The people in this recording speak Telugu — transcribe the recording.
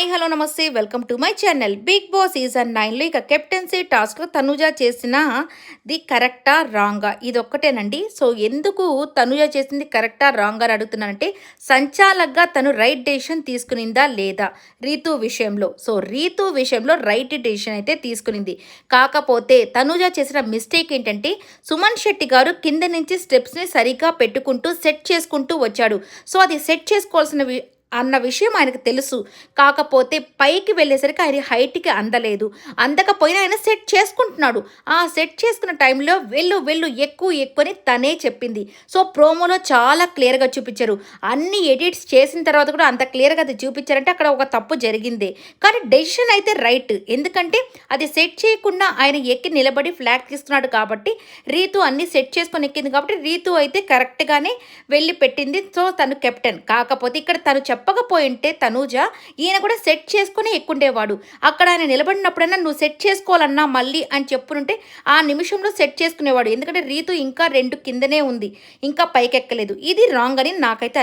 హాయ్ హలో నమస్తే welcome to my channel. Big boss season 9లో ఇక కెప్టెన్సీ టాస్క్లో తనుజ చేసిన ది కరెక్టా రాంగా ఇది ఒక్కటేనండి. సో ఎందుకు తనుజ చేసింది కరెక్టా రాంగా అని అడుగుతున్నానంటే, సంచాలక్గా తను రైట్ డెసిషన్ తీసుకునిందా లేదా రీతు విషయంలో. సో రీతు విషయంలో రైట్ డెసిషన్ అయితే తీసుకునింది. కాకపోతే తనుజ చేసిన మిస్టేక్ ఏంటంటే, సుమన్ శెట్టి గారు కింద నుంచి స్టెప్స్ని సరిగ్గా పెట్టుకుంటూ సెట్ చేసుకుంటూ వచ్చాడు. సో అది సెట్ చేసుకోవాల్సిన అన్న విషయం ఆయనకు తెలుసు. కాకపోతే పైకి వెళ్ళేసరికి ఆయన హైట్‌కి అందలేదు. అందకపోయినా ఆయన సెట్ చేసుకుంటున్నాడు. ఆ సెట్ చేసుకున్న టైంలో వెళ్ళు వెళ్ళు ఎక్కు ఎక్కు అని తనే చెప్పింది. సో ప్రోమోలో చాలా క్లియర్‌గా చూపించారు. అన్ని ఎడిట్స్ చేసిన తర్వాత కూడా అంత క్లియర్‌గా అది చూపించారంటే అక్కడ ఒక తప్పు జరిగిందే. కానీ డెసిషన్ అయితే రైట్. ఎందుకంటే అది సెట్ చేయకుండా ఆయన ఎక్కి నిలబడి ఫ్లాగ్ తీస్తున్నాడు కాబట్టి, రీతు అన్నీ సెట్ చేసుకొని ఎక్కింది కాబట్టి రీతు అయితే కరెక్ట్‌గానే వెళ్ళి పెట్టింది. సో తను కెప్టెన్. కాకపోతే ఇక్కడ తను చెప్పకపోయింటే తనూజ, ఈయన కూడా సెట్ చేసుకుని ఎక్కుండేవాడు. అక్కడ ఆయన నిలబడినప్పుడైనా నువ్వు సెట్ చేసుకోవాలన్నా మళ్ళీ అని చెప్పునుంటే ఆ నిమిషంలో సెట్ చేసుకునేవాడు. ఎందుకంటే రీతు ఇంకా 2 కిందనే ఉంది, ఇంకా పైకెక్కలేదు. ఇది రాంగ్ అని నాకైతే